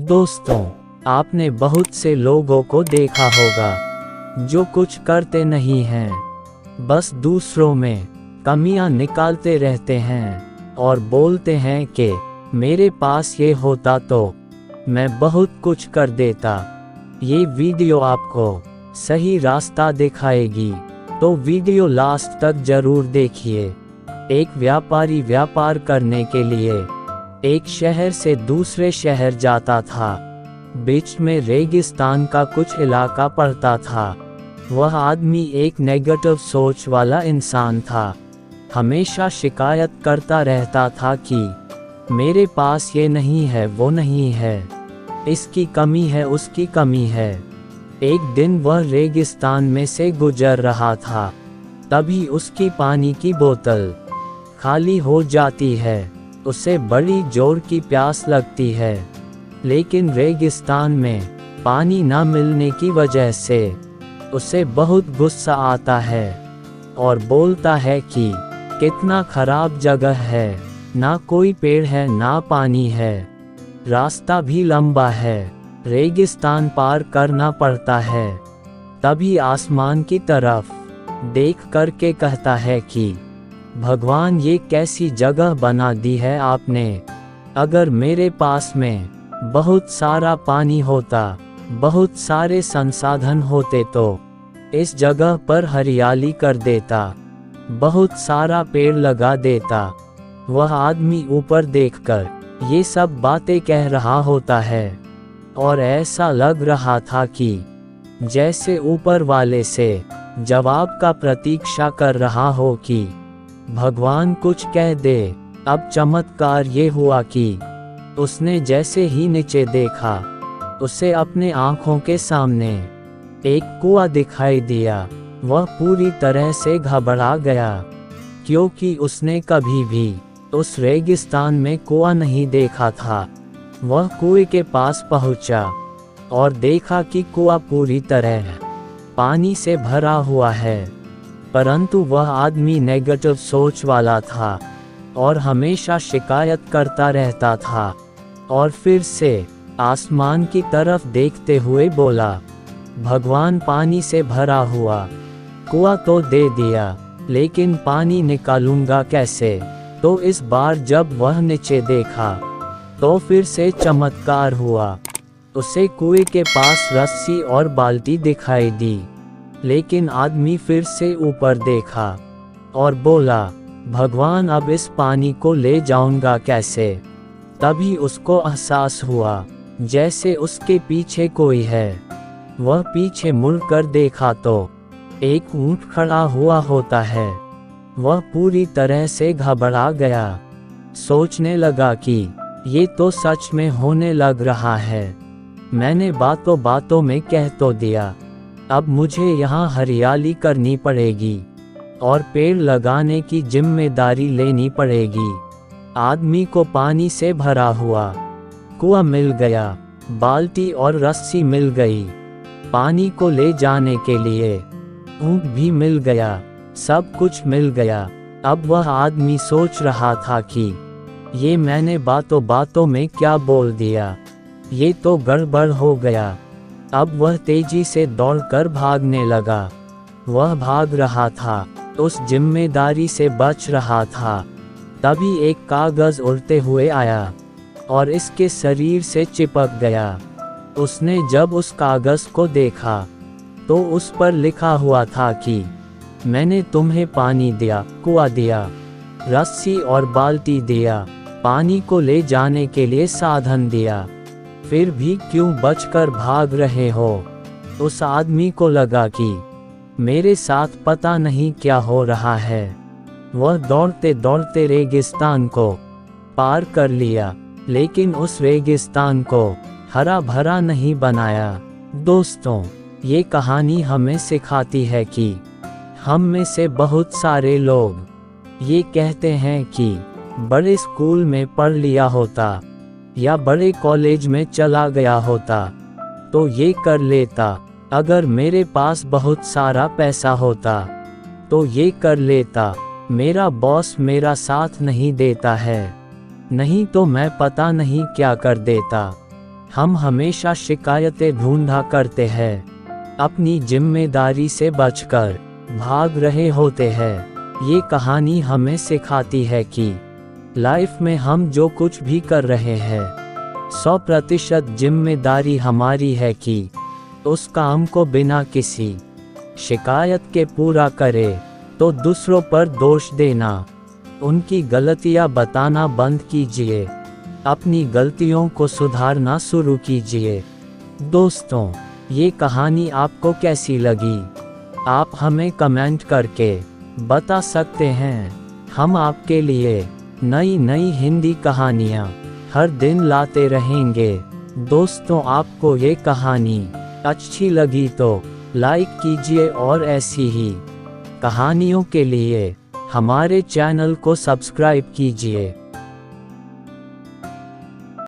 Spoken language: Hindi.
दोस्तों, आपने बहुत से लोगों को देखा होगा जो कुछ करते नहीं हैं, बस दूसरों में कमियां निकालते रहते हैं और बोलते हैं कि मेरे पास ये होता तो मैं बहुत कुछ कर देता। ये वीडियो आपको सही रास्ता दिखाएगी, तो वीडियो लास्ट तक जरूर देखिए। एक व्यापारी व्यापार करने के लिए एक शहर से दूसरे शहर जाता था। बीच में रेगिस्तान का कुछ इलाका पड़ता था। वह आदमी एक नेगेटिव सोच वाला इंसान था। हमेशा शिकायत करता रहता था कि मेरे पास ये नहीं है, वो नहीं है, इसकी कमी है, उसकी कमी है। एक दिन वह रेगिस्तान में से गुजर रहा था, तभी उसकी पानी की बोतल खाली हो जाती है। उसे बड़ी जोर की प्यास लगती है, लेकिन रेगिस्तान में पानी न मिलने की वजह से उसे बहुत गुस्सा आता है और बोलता है कि कितना खराब जगह है, ना कोई पेड़ है, ना पानी है, रास्ता भी लंबा है, रेगिस्तान पार करना पड़ता है। तभी आसमान की तरफ देख कर के कहता है कि भगवान, ये कैसी जगह बना दी है आपने। अगर मेरे पास में बहुत सारा पानी होता, बहुत सारे संसाधन होते तो इस जगह पर हरियाली कर देता, बहुत सारा पेड़ लगा देता। वह आदमी ऊपर देखकर ये सब बातें कह रहा होता है और ऐसा लग रहा था कि जैसे ऊपर वाले से जवाब का प्रतीक्षा कर रहा हो कि भगवान कुछ कह दे। अब चमत्कार ये हुआ कि उसने जैसे ही नीचे देखा, उसे अपने आंखों के सामने एक कुआं दिखाई दिया। वह पूरी तरह से घबरा गया, क्योंकि उसने कभी भी उस रेगिस्तान में कुआं नहीं देखा था। वह कुएं के पास पहुंचा और देखा कि कुआं पूरी तरह पानी से भरा हुआ है, परंतु वह आदमी नेगेटिव सोच वाला था और हमेशा शिकायत करता रहता था। और फिर से आसमान की तरफ देखते हुए बोला, भगवान, पानी से भरा हुआ कुआं तो दे दिया, लेकिन पानी निकालूंगा कैसे। तो इस बार जब वह नीचे देखा तो फिर से चमत्कार हुआ। उसे कुएं के पास रस्सी और बाल्टी दिखाई दी, लेकिन आदमी फिर से ऊपर देखा और बोला, भगवान, अब इस पानी को ले जाऊंगा कैसे। तभी उसको एहसास हुआ जैसे उसके पीछे कोई है। वह पीछे मुड़कर देखा तो एक ऊंट खड़ा हुआ होता है। वह पूरी तरह से घबरा गया, सोचने लगा कि ये तो सच में होने लग रहा है। मैंने बातों बातों में कह तो दिया, अब मुझे यहाँ हरियाली करनी पड़ेगी और पेड़ लगाने की जिम्मेदारी लेनी पड़ेगी। आदमी को पानी से भरा हुआ कुआं मिल गया, बाल्टी और रस्सी मिल गई, पानी को ले जाने के लिए ऊंट भी मिल गया, सब कुछ मिल गया। अब वह आदमी सोच रहा था कि ये मैंने बातों बातों में क्या बोल दिया, ये तो गड़बड़ हो गया। अब वह तेजी से दौड़कर भागने लगा। वह भाग रहा था, उस जिम्मेदारी से बच रहा था। तभी एक कागज उड़ते हुए आया और इसके शरीर से चिपक गया। उसने जब उस कागज को देखा तो उस पर लिखा हुआ था कि मैंने तुम्हें पानी दिया, कुआं दिया, रस्सी और बाल्टी दिया, पानी को ले जाने के लिए साधन दिया, फिर भी क्यों बचकर भाग रहे हो। उस आदमी को लगा कि मेरे साथ पता नहीं क्या हो रहा है। वह दौड़ते दौड़ते रेगिस्तान को पार कर लिया, लेकिन उस रेगिस्तान को हरा भरा नहीं बनाया। दोस्तों, ये कहानी हमें सिखाती है कि हम में से बहुत सारे लोग ये कहते हैं कि बड़े स्कूल में पढ़ लिया होता या बड़े कॉलेज में चला गया होता तो ये कर लेता, अगर मेरे पास बहुत सारा पैसा होता तो ये कर लेता, मेरा बॉस मेरा साथ नहीं देता है, नहीं तो मैं पता नहीं क्या कर देता। हम हमेशा शिकायतें ढूंढा करते हैं, अपनी जिम्मेदारी से बचकर भाग रहे होते हैं। ये कहानी हमें सिखाती है कि लाइफ में हम जो कुछ भी कर रहे हैं 100% जिम्मेदारी हमारी है कि उस काम को बिना किसी शिकायत के पूरा करे। तो दूसरों पर दोष देना, उनकी गलतियां बताना बंद कीजिए, अपनी गलतियों को सुधारना शुरू कीजिए। दोस्तों, ये कहानी आपको कैसी लगी? आप हमें कमेंट करके बता सकते हैं। हम आपके लिए नई नई हिंदी कहानियाँ हर दिन लाते रहेंगे। दोस्तों, आपको ये कहानी अच्छी लगी तो लाइक कीजिए और ऐसी ही कहानियों के लिए हमारे चैनल को सब्सक्राइब कीजिए।